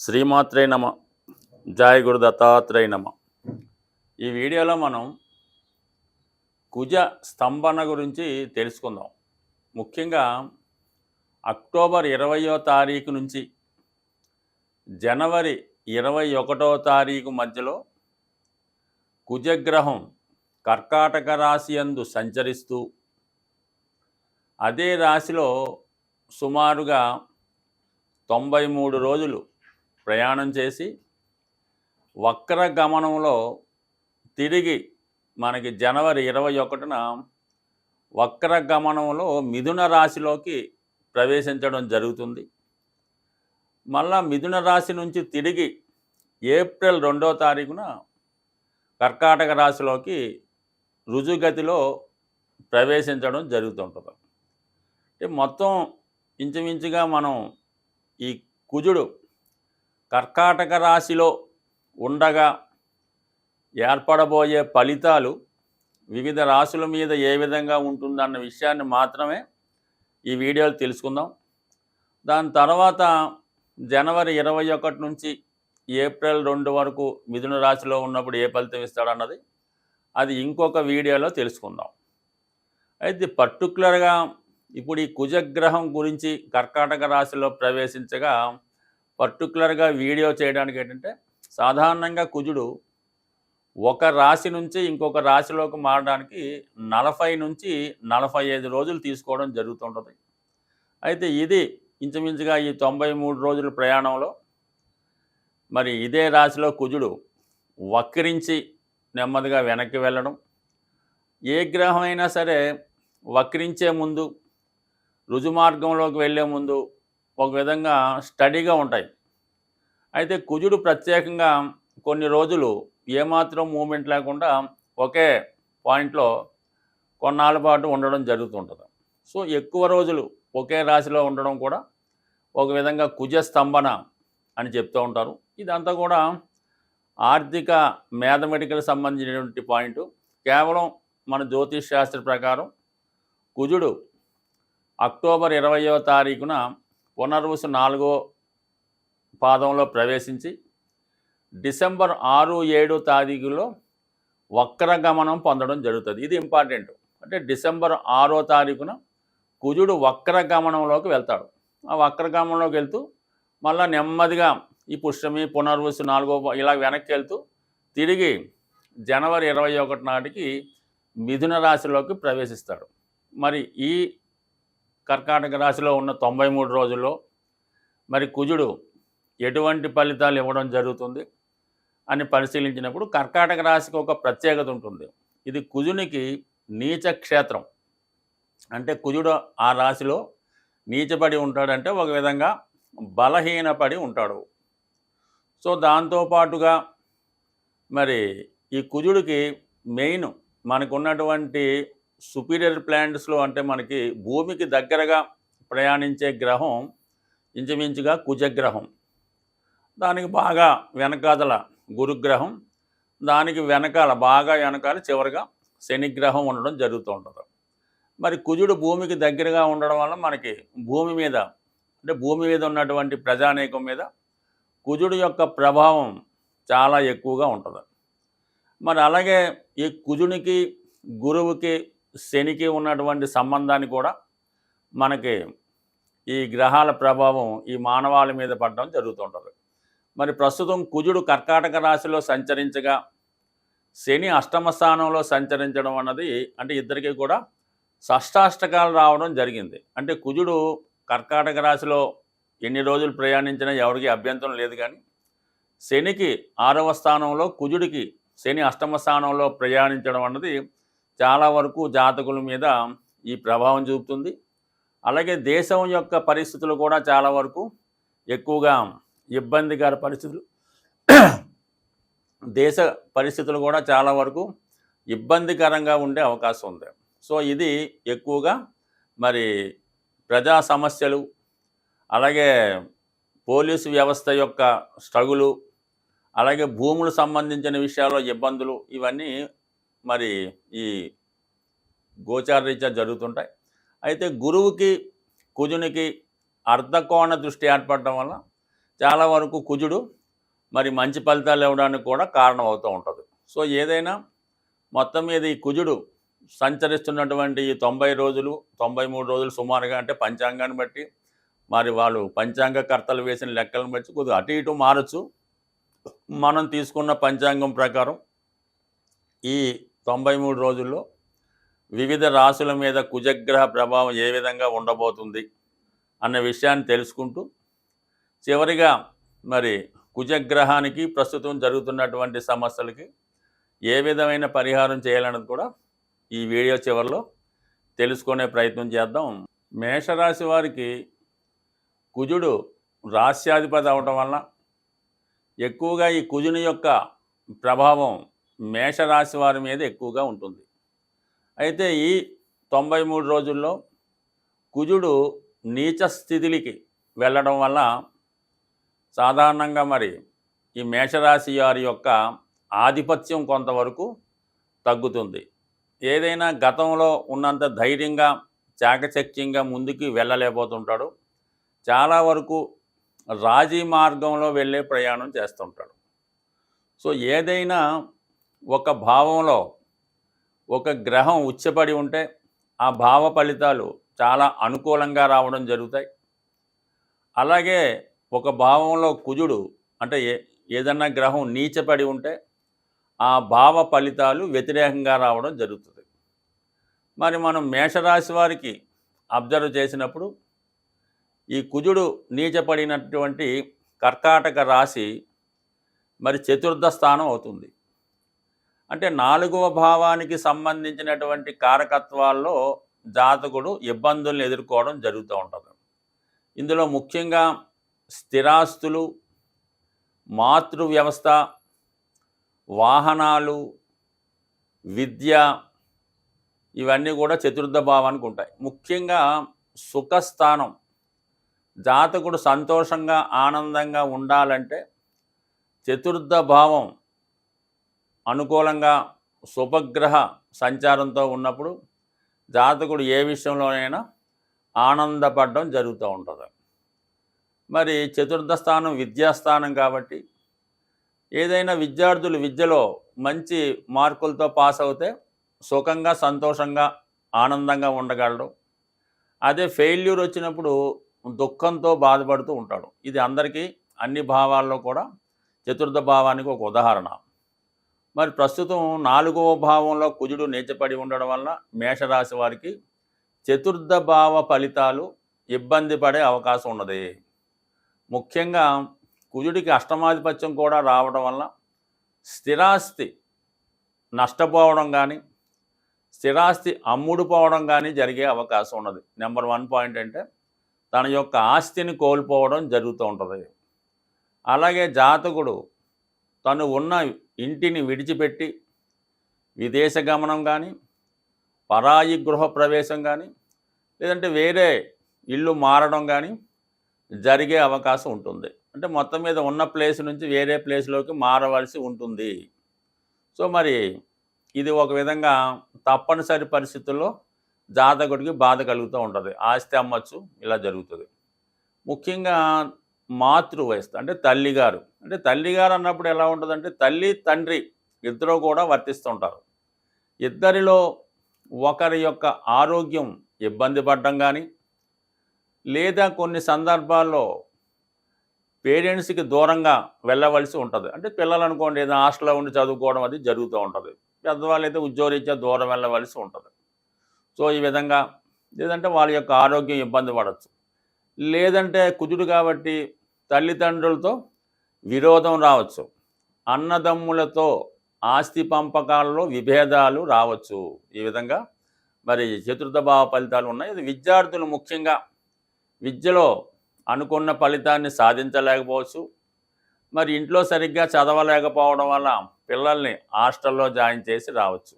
శ్రీమాత్రే నమ. జయ గురు దత్తాత్రేయ నమ. ఈ వీడియోలో మనం కుజ స్తంభన గురించి తెలుసుకుందాం. ముఖ్యంగా అక్టోబర్ 20వ తారీఖు నుంచి జనవరి 21వ తారీఖు మధ్యలో కుజగ్రహం కర్కాటక రాశి యందు సంచరిస్తూ అదే రాశిలో సుమారుగా 93 రోజులు ప్రయాణం చేసి వక్ర గమనంలో తిరిగి మనకి జనవరి 21న వక్ర గమనంలో మిథున రాశిలోకి ప్రవేశించడం జరుగుతుంది. మళ్ళా మిథున రాశి నుంచి తిరిగి ఏప్రిల్ 2వ తారీఖున కర్కాటక రాశిలోకి రుజుగతిలో ప్రవేశించడం జరుగుతుంటుంది. అంటే మొత్తం ఇంచుమించుగా మనం ఈ కుజుడు కర్కాటక రాశిలో ఉండగా ఏర్పడబోయే ఫలితాలు వివిధ రాశుల మీద ఏ విధంగా ఉంటుందన్న విషయాన్ని మాత్రమే ఈ వీడియోలో తెలుసుకుందాం. దాని తర్వాత జనవరి 21 నుంచి ఏప్రిల్ 2 వరకు మిథున రాశిలో ఉన్నప్పుడు ఏ ఫలితం ఇస్తాడన్నది అది ఇంకొక వీడియోలో తెలుసుకుందాం. అయితే పర్టికులర్గా ఇప్పుడు ఈ కుజగ్రహం గురించి కర్కాటక రాశిలో ప్రవేశించగా పర్టికులర్గా వీడియో చేయడానికి ఏంటంటే, సాధారణంగా కుజుడు ఒక రాశి నుంచి ఇంకొక రాశిలోకి మారడానికి 40 నుంచి 45 రోజులు తీసుకోవడం జరుగుతుంటుంది. అయితే ఇది ఇంచుమించుగా ఈ 93 రోజుల ప్రయాణంలో మరి ఇదే రాశిలో కుజుడు వక్రించి నెమ్మదిగా వెనక్కి వెళ్ళడం. ఏ గ్రహం అయినా సరే వక్రించే ముందు రుజుమార్గంలోకి వెళ్ళే ముందు ఒక విధంగా స్టడీగా ఉంటాయి. అయితే కుజుడు ప్రత్యేకంగా కొన్ని రోజులు ఏమాత్రం మూమెంట్ లేకుండా ఒకే పాయింట్లో కొన్నాళ్ళ పాటు ఉండడం జరుగుతుంటుంది. సో ఎక్కువ రోజులు ఒకే రాశిలో ఉండడం కూడా ఒక విధంగా కుజ స్తంభన అని చెప్తూ ఉంటారు. ఇదంతా కూడా ఆర్థిక మ్యాథమెటికల్ సంబంధించినటువంటి పాయింట్. కేవలం మన జ్యోతిష్ శాస్త్ర ప్రకారం కుజుడు అక్టోబర్ 20వ తారీఖున పునర్వసు 4వ పాదంలో ప్రవేశించి డిసెంబర్ 6, 7 తారీఖులో వక్రగమనం పొందడం జరుగుతుంది. ఇది ఇంపార్టెంట్. అంటే డిసెంబర్ 6వ తారీఖున కుజుడు వక్రగమనంలోకి వెళ్తాడు. ఆ వక్రగమనంలోకి వెళ్తూ మళ్ళీ నెమ్మదిగా ఈ పుష్యమి పునర్వసు 4వ ఇలా వెనక్కి వెళ్తూ తిరిగి జనవరి 21 నాటికి మిథున రాశిలోకి ప్రవేశిస్తాడు. మరి ఈ కర్కాటక రాశిలో ఉన్న 93 రోజుల్లో మరి కుజుడు ఎటువంటి ఫలితాలు ఇవ్వడం జరుగుతుంది అని పరిశీలించినప్పుడు కర్కాటక రాశికి ఒక ప్రత్యేకత ఉంటుంది. ఇది కుజునికి నీచ క్షేత్రం. అంటే కుజుడు ఆ రాశిలో నీచపడి ఉంటాడంటే ఒక విధంగా బలహీనపడి ఉంటాడు. సో దాంతోపాటుగా మరి ఈ కుజుడికి మెయిన్ మనకున్నటువంటి సుపీరియర్ ప్లానెట్స్లో అంటే మనకి భూమికి దగ్గరగా ప్రయాణించే గ్రహం ఇంచుమించుగా కుజగ్రహం. దానికి బాగా వెనకాదల గురుగ్రహం, దానికి వెనకాల బాగా వెనకాల చివరిగా శనిగ్రహం ఉండడం జరుగుతూ ఉంటుంది. మరి కుజుడు భూమికి దగ్గరగా ఉండడం వల్ల మనకి భూమి మీద అంటే భూమి మీద ఉన్నటువంటి ప్రజానీకం మీద కుజుడు యొక్క ప్రభావం చాలా ఎక్కువగా ఉంటుంది. మరి అలాగే ఈ కుజునికి గురువుకి శనికి ఉన్నటువంటి సంబంధాన్ని కూడా మనకి ఈ గ్రహాల ప్రభావం ఈ మానవాళి మీద పడడం జరుగుతుంటుంది. మరి ప్రస్తుతం కుజుడు కర్కాటక రాశిలో సంచరించగా శని అష్టమ స్థానంలో సంచరించడం అన్నది అంటే ఇద్దరికీ కూడా షష్టాష్టకాలు రావడం జరిగింది. అంటే కుజుడు కర్కాటక రాశిలో ఎన్ని రోజులు ప్రయాణించినా ఎవరికి అభ్యంతరం లేదు. కానీ శనికి 6వ స్థానంలో కుజుడికి శని అష్టమ స్థానంలో ప్రయాణించడం అన్నది చాలా వరకు జాతకుల మీద ఈ ప్రభావం చూపుతుంది. అలాగే దేశం యొక్క పరిస్థితులు కూడా చాలా వరకు ఎక్కువగా ఇబ్బందికర పరిస్థితులు దేశ పరిస్థితులు కూడా చాలా వరకు ఇబ్బందికరంగా ఉండే అవకాశం ఉంది. సో ఇది ఎక్కువగా మరి ప్రజా సమస్యలు, అలాగే పోలీసు వ్యవస్థ యొక్క స్ట్రగులు, అలాగే భూములు సంబంధించిన విషయాల్లో ఇబ్బందులు ఇవన్నీ మరి ఈ గోచార రీత్యా జరుగుతుంటాయి. అయితే గురువుకి కుజునికి అర్ధకోణ దృష్టి ఏర్పడడం వల్ల చాలా వరకు కుజుడు మరి మంచి ఫలితాలు ఇవ్వడానికి కూడా కారణం అవుతూ ఉంటుంది. సో ఏదైనా మొత్తం మీద ఈ కుజుడు సంచరిస్తున్నటువంటి ఈ 90 రోజులు 93 రోజులు సుమారుగా, అంటే పంచాంగాన్ని బట్టి మరి వాళ్ళు పంచాంగకర్తలు వేసిన లెక్కలను బట్టి కొద్దిగా అటు ఇటు మారచ్చు. మనం తీసుకున్న పంచాంగం ప్రకారం ఈ 93 రోజుల్లో వివిధ రాశుల మీద కుజగ్రహ ప్రభావం ఏ విధంగా ఉండబోతుంది అన్న విషయాన్ని తెలుసుకుంటూ, చివరిగా మరి కుజగ్రహానికి ప్రస్తుతం జరుగుతున్నటువంటి సమస్యలకి ఏ విధమైన పరిహారం చేయాలన్నది కూడా ఈ వీడియో చివరిలో తెలుసుకునే ప్రయత్నం చేద్దాం. మేషరాశి వారికి కుజుడు రాశ్యాధిపతి అవడం వలన ఎక్కువగా ఈ కుజుని యొక్క ప్రభావం మేషరాశి వారి మీద ఎక్కువగా ఉంటుంది. అయితే ఈ 93 రోజుల్లో కుజుడు నీచ స్థితికి వెళ్ళడం వల్ల సాధారణంగా మరి ఈ మేషరాశి వారి యొక్క ఆధిపత్యం కొంతవరకు తగ్గుతుంది. ఏదైనా గతంలో ఉన్నంత ధైర్యంగా చాకచక్యంగా ముందుకు వెళ్ళలేకపోతుంటాడు. చాలా వరకు రాజీ మార్గంలో వెళ్ళే ప్రయాణం చేస్తుంటాడు. సో ఏదైనా ఒక భావంలో ఒక గ్రహం ఉచ్చపడి ఉంటే ఆ భావ ఫలితాలు చాలా అనుకూలంగా రావడం జరుగుతాయి. అలాగే ఒక భావంలో కుజుడు అంటే ఏదన్నా గ్రహం నీచపడి ఉంటే ఆ భావ ఫలితాలు వ్యతిరేకంగా రావడం జరుగుతుంది. మరి మనం మేషరాశి వారికి అబ్జర్వ్ చేసినప్పుడు ఈ కుజుడు నీచపడినటువంటి కర్కాటక రాశి మరి చతుర్థ స్థానం అవుతుంది. అంటే 4వ భావానికి సంబంధించినటువంటి కారకత్వాల్లో జాతకుడు ఇబ్బందులను ఎదుర్కోవడం జరుగుతూ ఉంటుంది. ఇందులో ముఖ్యంగా స్థిరాస్తులు, మాతృ వ్యవస్థ, వాహనాలు, విద్య ఇవన్నీ కూడా చతుర్థ భావానికి ఉంటాయి. ముఖ్యంగా సుఖస్థానం, జాతకుడు సంతోషంగా ఆనందంగా ఉండాలంటే చతుర్థ భావం అనుకూలంగా శుభగ్రహ సంచారంతో ఉన్నప్పుడు జాతకుడు ఏ విషయంలోనైనా ఆనందపడడం జరుగుతూ ఉంటుంది. మరి చతుర్థ స్థానం విద్యాస్థానం కాబట్టి ఏదైనా విద్యార్థులు విద్యలో మంచి మార్కులతో పాస్ అవుతే సుఖంగా సంతోషంగా ఆనందంగా ఉండగలడు. అదే ఫెయిల్యూర్ వచ్చినప్పుడు దుఃఖంతో బాధపడుతూ ఉంటాడు. ఇది అందరికీ అన్ని భావాల్లో కూడా చతుర్థ భావానికి ఒక ఉదాహరణ. మరి ప్రస్తుతం 4వ భావంలో కుజుడు నీచపడి ఉండడం వల్ల మేషరాశి వారికి చతుర్థ భావ ఫలితాలు ఇబ్బంది పడే అవకాశం ఉన్నది. ముఖ్యంగా కుజుడికి అష్టమాధిపత్యం కూడా రావడం వల్ల స్థిరాస్తి నష్టపోవడం కానీ స్థిరాస్తి అమ్ముడుపోవడం కానీ జరిగే అవకాశం ఉన్నది. నెంబర్ 1 పాయింట్ అంటే తన యొక్క ఆస్తిని కోల్పోవడం జరుగుతూ ఉంటుంది. అలాగే జాతకుడు తను ఉన్న ఇంటిని విడిచిపెట్టి విదేశ గమనం కానీ పరాయి గృహ ప్రవేశం కానీ లేదంటే వేరే ఇల్లు మారడం కానీ జరిగే అవకాశం ఉంటుంది. అంటే మొత్తం మీద ఉన్న ప్లేస్ నుంచి వేరే ప్లేస్లోకి మారవలసి ఉంటుంది. సో మరి ఇది ఒక విధంగా తప్పనిసరి పరిస్థితుల్లో జాతకుడికి బాధ కలుగుతూ ఉంటుంది. ఆస్తి అమ్మచ్చు, ఇలా జరుగుతుంది. ముఖ్యంగా మాతృ వయస్సు అంటే తల్లిగారు, అంటే తల్లిగారు అన్నప్పుడు ఎలా ఉంటుందంటే తల్లి తండ్రి ఇద్దరు కూడా వర్తిస్తుంటారు. ఇద్దరిలో ఒకరి యొక్క ఆరోగ్యం ఇబ్బంది పడడం కానీ లేదా కొన్ని సందర్భాల్లో పేరెంట్స్కి దూరంగా వెళ్ళవలసి ఉంటుంది. అంటే పిల్లలు అనుకోండి ఏదైనా హాస్టల్లో ఉండి చదువుకోవడం అది జరుగుతూ ఉంటుంది. పెద్దవాళ్ళు అయితే ఉద్యోగరీత్యా దూరం వెళ్ళవలసి ఉంటుంది. సో ఈ విధంగా లేదంటే వాళ్ళ యొక్క ఆరోగ్యం ఇబ్బంది పడవచ్చు. లేదంటే కుజుడు కాబట్టి తల్లిదండ్రులతో విరోధం రావచ్చు. అన్నదమ్ములతో ఆస్తి పంపకాలలో విభేదాలు రావచ్చు. ఈ విధంగా మరి చతుర్థ భావ ఫలితాలు ఉన్నాయి. ఇది విద్యార్థులు ముఖ్యంగా విద్యలో అనుకున్న ఫలితాన్ని సాధించలేకపోవచ్చు. మరి ఇంట్లో సరిగ్గా చదవలేకపోవడం వల్ల పిల్లల్ని హాస్టల్లో జాయిన్ చేసి రావచ్చు.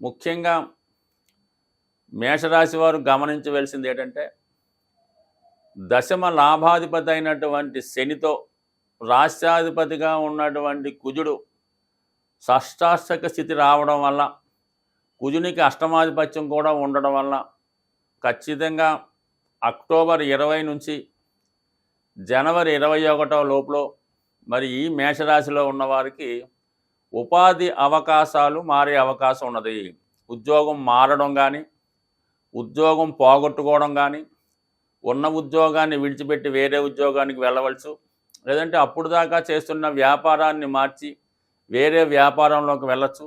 ముఖ్యంగా మేషరాశి వారు గమనించవలసింది ఏంటంటే దశమ లాభాధిపతి అయినటువంటి శనితో రాష్ట్రాధిపతిగా ఉన్నటువంటి కుజుడు షష్టాష్టక స్థితి రావడం వల్ల కుజునికి అష్టమాధిపత్యం కూడా ఉండడం వల్ల ఖచ్చితంగా అక్టోబర్ 20 నుంచి జనవరి 21 లోపల మరి ఈ మేషరాశిలో ఉన్నవారికి ఉపాధి అవకాశాలు మారే అవకాశం ఉన్నది. ఉద్యోగం మారడం కానీ, ఉద్యోగం పోగొట్టుకోవడం కానీ, ఉన్న ఉద్యోగాన్ని విడిచిపెట్టి వేరే ఉద్యోగానికి వెళ్ళవచ్చు. లేదంటే అప్పుడు దాకా చేస్తున్న వ్యాపారాన్ని మార్చి వేరే వ్యాపారంలోకి వెళ్ళచ్చు.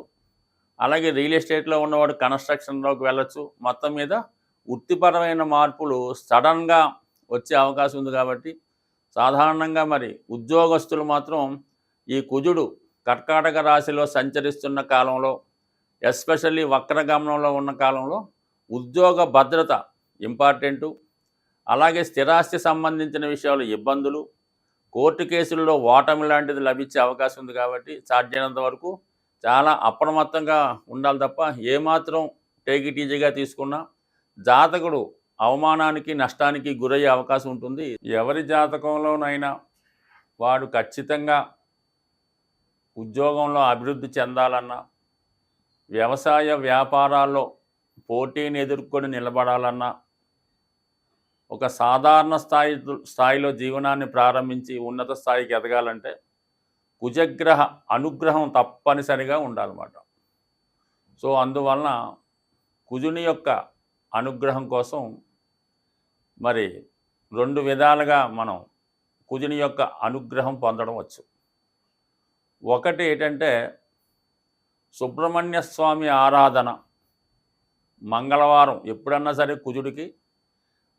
అలాగే రియల్ ఎస్టేట్లో ఉన్నవాడు కన్స్ట్రక్షన్లోకి వెళ్ళచ్చు. మొత్తం మీద వృత్తిపరమైన మార్పులు సడన్గా వచ్చే అవకాశం ఉంది. కాబట్టి సాధారణంగా మరి ఉద్యోగస్తులు మాత్రం ఈ కుజుడు కర్కాటక రాశిలో సంచరిస్తున్న కాలంలో, ఎస్పెషల్లీ వక్రగమనంలో ఉన్న కాలంలో ఉద్యోగ భద్రత ఇంపార్టెంటు. అలాగే స్థిరాస్తి సంబంధించిన విషయాలు ఇబ్బందులు, కోర్టు కేసుల్లో ఓటమి లాంటిది లభించే అవకాశం ఉంది. కాబట్టి సాధ్యమైనంత వరకు చాలా అప్రమత్తంగా ఉండాలి తప్ప ఏమాత్రం టేక్ ఇట్ ఈజీగా తీసుకున్నా జాతకుడు అవమానానికి నష్టానికి గురయ్యే అవకాశం ఉంటుంది. ఎవరి జాతకంలోనైనా వాడు ఖచ్చితంగా ఉద్యోగంలో అభివృద్ధి చెందాలన్నా, వ్యవసాయ వ్యాపారాల్లో పోటీని ఎదుర్కొని నిలబడాలన్నా, ఒక సాధారణ స్థాయిలో జీవనాన్ని ప్రారంభించి ఉన్నత స్థాయికి ఎదగాలంటే కుజగ్రహ అనుగ్రహం తప్పనిసరిగా ఉండాలన్నమాట. సో అందువలన కుజుని యొక్క అనుగ్రహం కోసం మరి 2 విధాలుగా మనం కుజుని యొక్క అనుగ్రహం పొందడం వచ్చు. ఒకటి ఏంటంటే సుబ్రహ్మణ్య స్వామి ఆరాధన. మంగళవారం ఎప్పుడన్నా సరే కుజుడికి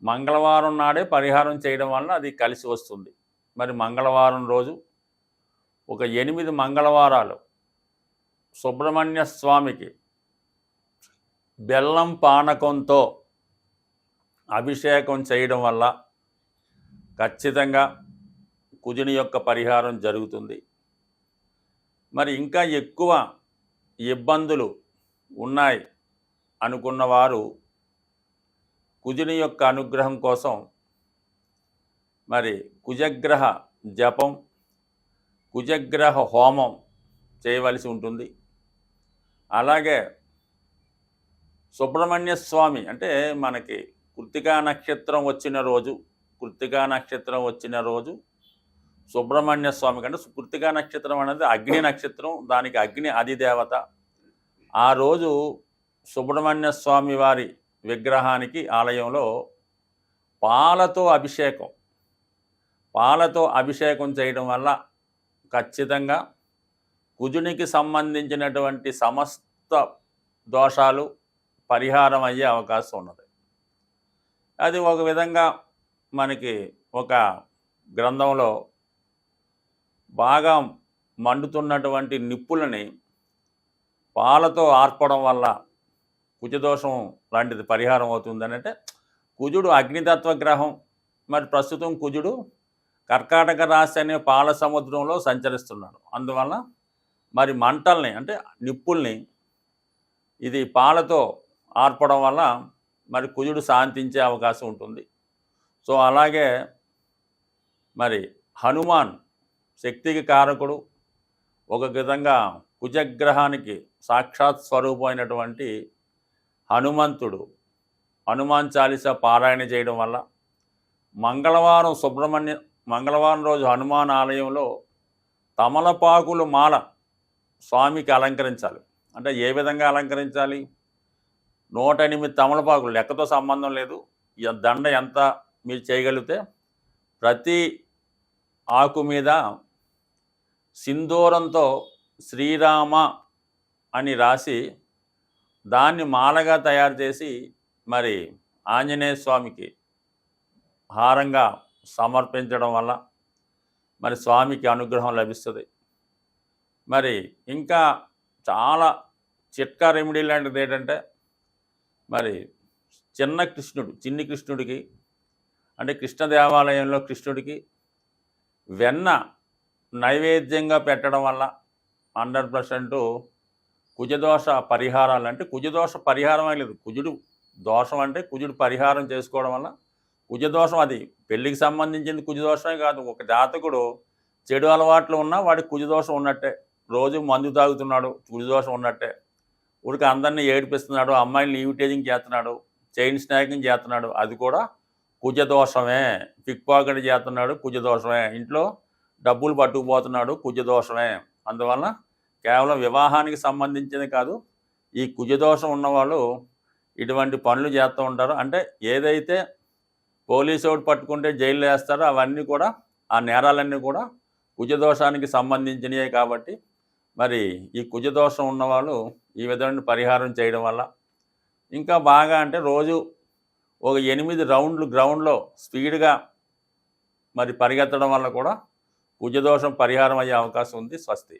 మంగళవారం నాడే పరిహారం చేయడం వలన అది కలిసి వస్తుంది. మరి మంగళవారం రోజు ఒక 8 మంగళవారాలు సుబ్రహ్మణ్య స్వామికి బెల్లం పానకంతో అభిషేకం చేయడం వల్ల ఖచ్చితంగా కుజుని యొక్క పరిహారం జరుగుతుంది. మరి ఇంకా ఎక్కువ ఇబ్బందులు ఉన్నాయి అనుకున్నవారు కుజుని యొక్క అనుగ్రహం కోసం మరి కుజగ్రహ జపం, కుజగ్రహ హోమం చేయవలసి ఉంటుంది. అలాగే సుబ్రహ్మణ్య స్వామి అంటే మనకి కృత్తికా నక్షత్రం వచ్చిన రోజు సుబ్రహ్మణ్య స్వామి కంటే కృత్తికా నక్షత్రం అనేది అగ్ని నక్షత్రం, దానికి అగ్ని అధిదేవత. ఆ రోజు సుబ్రహ్మణ్య స్వామి వారి విగ్రహానికి ఆలయంలో పాలతో అభిషేకం చేయడం వల్ల ఖచ్చితంగా కుజునికి సంబంధించినటువంటి సమస్త దోషాలు పరిహారం అయ్యే అవకాశం ఉన్నది. అది ఒక విధంగా మనకి ఒక గ్రంథంలో బాగా మండుతున్నటువంటి నిప్పులని పాలతో ఆర్పడం వల్ల కుజదోషం లాంటిది పరిహారం అవుతుందని. అంటే కుజుడు అగ్నితత్వ గ్రహం. మరి ప్రస్తుతం కుజుడు కర్కాటక రాశి అనే పాల సముద్రంలో సంచరిస్తున్నాడు. అందువల్ల మరి మంటల్ని అంటే నిప్పుల్ని ఇది పాలతో ఆర్పడం వల్ల మరి కుజుడు శాంతించే అవకాశం ఉంటుంది. సో అలాగే మరి హనుమాన్ శక్తికి కారకుడు. ఒక విధంగా కుజగ్రహానికి సాక్షాత్ స్వరూపమైనటువంటి హనుమంతుడు హనుమాన్ చాలీసా పారాయణ చేయడం వల్ల మంగళవారం రోజు హనుమాన్ ఆలయంలో తమలపాకులు మాల స్వామికి అలంకరించాలి. అంటే ఏ విధంగా అలంకరించాలి? 108 తమలపాకులు, లెక్కతో సంబంధం లేదు. దండ ఎంత మీరు చేయగలిగితే ప్రతి ఆకు మీద సింధూరంతో శ్రీరామ అని రాసి దాన్ని మాలగా తయారు చేసి మరి ఆంజనేయ స్వామికి హారంగా సమర్పించడం వల్ల మరి స్వామికి అనుగ్రహం లభిస్తుంది. మరి ఇంకా చాలా చిట్కా రెమెడీ లాంటిది ఏంటంటే మరి చిన్ని కృష్ణుడికి అంటే కృష్ణ దేవాలయంలో కృష్ణుడికి వెన్న నైవేద్యంగా పెట్టడం వల్ల 100% కుజదోష పరిహారాలు. అంటే కుజదోష పరిహారమే లేదు, కుజుడు దోషం అంటే కుజుడు పరిహారం చేసుకోవడం వల్ల కుజదోషం, అది పెళ్ళికి సంబంధించింది కుజదోషమే కాదు. ఒక జాతకుడు చెడు అలవాట్లు ఉన్నా వాడికి కుజదోషం ఉన్నట్టే. రోజు మందు తాగుతున్నాడు, కుజదోషం ఉన్నట్టే. ఊరికి అందరినీ ఏడిపిస్తున్నాడు, అమ్మాయిని ఈవిటేజింగ్ చేస్తున్నాడు, చైన్ స్నాకింగ్ చేస్తున్నాడు, అది కూడా కుజదోషమే. పిక్ పాకెట్ చేస్తున్నాడు కుజదోషమే. ఇంట్లో డబ్బులు పట్టుకుపోతున్నాడు కుజదోషమే. అందువల్ల కేవలం వివాహానికి సంబంధించింది కాదు, ఈ కుజదోషం ఉన్నవాళ్ళు ఇటువంటి పనులు చేస్తూ ఉంటారు. అంటే ఏదైతే పోలీసు వాడు పట్టుకుంటే జైల్లో వేస్తారో అవన్నీ కూడా, ఆ నేరాలన్నీ కూడా కుజదోషానికి సంబంధించినవే. కాబట్టి మరి ఈ కుజదోషం ఉన్నవాళ్ళు ఈ విధమైన పరిహారం చేయడం వల్ల ఇంకా బాగా, అంటే రోజు ఒక 8 రౌండ్లు గ్రౌండ్లో స్పీడ్గా మరి పరిగెత్తడం వల్ల కూడా కుజదోషం పరిహారం అయ్యే అవకాశం ఉంది. స్వస్తి.